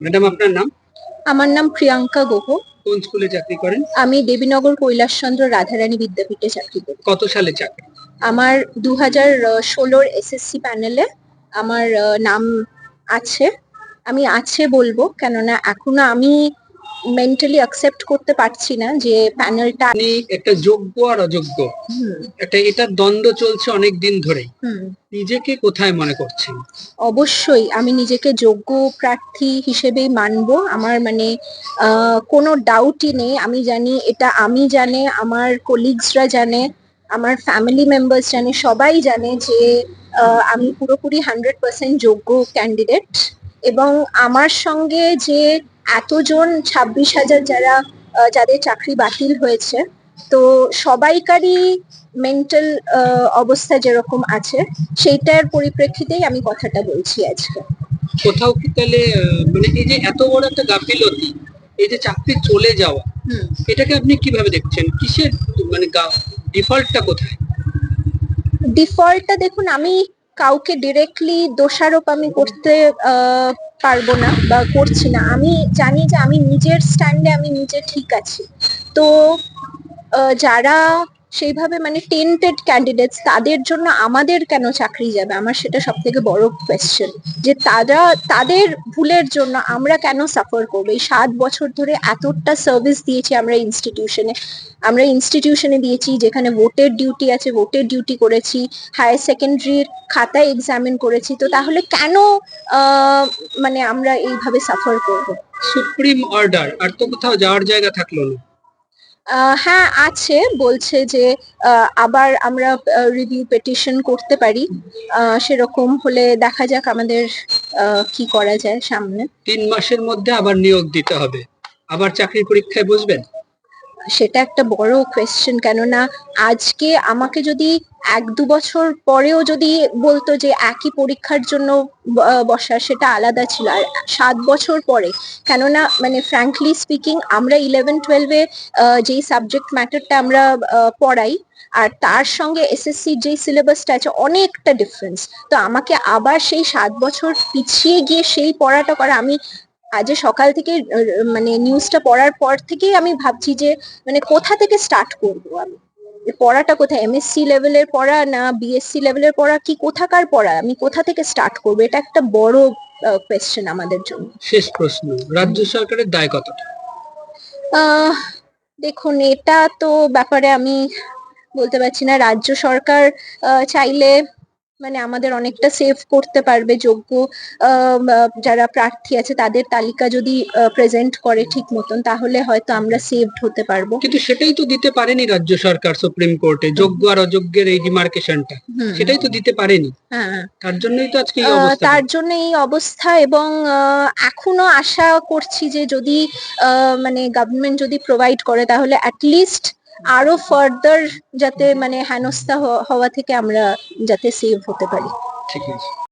Madam, আপনার নাম? আমার নাম প্রিয়াঙ্কা গুহ। কোন স্কুলে চাকরি করেন? আমি দেবীনগর কৈলাসচন্দ্র রাধারানী বিদ্যাপীঠে চাকরি করি। কত সালে চাকরি? আমার 2016-র এসএসসি প্যানেলে আমার নাম আছে। আমি আছে বলবো, কেননা এখনো আমি মেন্টালি অ্যাকসেপ্ট করতে পারছি না যে প্যানেলটা। আপনি একটা যোগ্য আর অযোগ্য, এটার দ্বন্দ্ব চলছে অনেক দিন ধরেই। নিজেকে কোথায় মনে করছেন? অবশ্যই আমি নিজেকে যোগ্য প্রার্থী হিসেবেই মানবো। আমার মানে কোনো ডাউটই নেই। আমি জানি, এটা আমি জানে, আমার কলিগসরা জানে, আমার ফ্যামিলি মেম্বার্স জানে, সবাই জানে যে আমি পুরোপুরি 100% যোগ্য ক্যান্ডিডেট। এবং আমার সঙ্গে যে এতজন 26,000 যাদের চাকরি বাতিল হয়েছে, তো সবাইকারই মেন্টাল অবস্থা যেরকম আছে, সেইটার পরিপ্রেক্ষিতেই আমি কথাটা বলছি আজকে। কোথাও কি তাহলে মানে এই যে এত বড় একটা গাফিলতি, এই যে চাকরি চলে যাওয়া, এটাকে আপনি কিভাবে দেখছেন? কিসের মানে ডিফল্টটা কোথায়? ডিফল্টটা দেখুন, আমি কাউকে ডিরেক্টলি দোষারোপ আমি করতে পারবো না বা করছি না। আমি জানি যে আমি নিজের স্ট্যান্ডে আমি নিজে ঠিক আছি। তো যারা সেইভাবে মানে টেন্টেড ক্যান্ডিডেটস, তাদের জন্য আমাদের কেন চাকরি যাবে? আমার সেটা সব থেকে বড় কোয়েশ্চেন, যে তাদের ভুলের জন্য আমরা কেন সাফার করবো? এই 7 বছর ধরে এতটা সার্ভিস দিয়েছি আমরা ইনস্টিটিউশনে দিয়েছি, যেখানে ভোটের ডিউটি আছে, ভোটের ডিউটি করেছি, হায়ার সেকেন্ডারির খাতা এক্সামিন করেছি। তো তাহলে কেন মানে আমরা এইভাবে সাফার করবো? সুপ্রিম অর্ডার, আর তো কোথাও যাওয়ার জায়গা থাকলো না। হ্যাঁ আছে, বলছে যে আবার আমরা রিভিউ পিটিশন করতে পারি। সেরকম হলে দেখা যাক আমাদের কি করা যায় সামনে। 3 মাসের মধ্যে আবার নিয়োগ দিতে হবে, আবার চাকরির পরীক্ষায় বসবেন? সেটা একটা বড় কোয়েশ্চেন, কেননা আজকে আমাকে যদি 1-2 বছর পরেও যদি বলতো যে একই পরীক্ষার জন্য বসা, সেটা আলাদা ছিল। আর 7 বছর পরে, কেননা মানে ফ্র্যাঙ্কলি স্পিকিং, আমরা 11-12-এ যেই সাবজেক্ট ম্যাটারটা আমরা পড়াই, আর তার সঙ্গে এসএসসির যেই সিলেবাসটা আছে, অনেকটা ডিফারেন্স। তো আমাকে আবার সেই 7 বছর পিছিয়ে গিয়ে সেই পড়াটা করা, আমি আজ সকাল থেকে মানে নিউজটা পড়ার পর থেকেই আমি ভাবছি যে মানে কোথা থেকে স্টার্ট করব আমি? পড়াটা কোথায়? এমএসসি লেভেলের পড়া না বিএসসি লেভেলের পড়া, কি কোথাকার পড়া? আমি কোথা থেকে স্টার্ট করব? এটা একটা বড় কোয়েশ্চেন আমাদের জন্য। শেষ প্রশ্ন, রাজ্য সরকারের দায় কতটা? আহ দেখুন, এটা তো ব্যাপারে আমি বলতে পারছি না। রাজ্য সরকার চাইলে মানে আমাদের অনেকটা সেভ করতে পারবে। যোগ্য যারা প্রার্থী আছে তাদের তালিকা যদি প্রেজেন্ট করে ঠিক মতন, তাহলে হয়তো আমরা সেভড হতে পারবো। কিন্তু সেটাই তো দিতে পারেনি রাজ্য সরকার সুপ্রিম কোর্টে, যোগ্য আর অযোগ্যের এই ডিমার্কেশনটা সেটাই তো দিতে পারেনি। হ্যাঁ, তার জন্যই তো আজকে এই অবস্থা। তার জন্য এই অবস্থা। এবং এখনো আশা করছি যে যদি মানে গভর্নমেন্ট যদি প্রোভাইড করে, তাহলে অ্যাটলিস্ট আরো ফার্দার যাতে মানে হেনস্থা হওয়া থেকে আমরা যাতে সেভ হতে পারি। ঠিক আছে।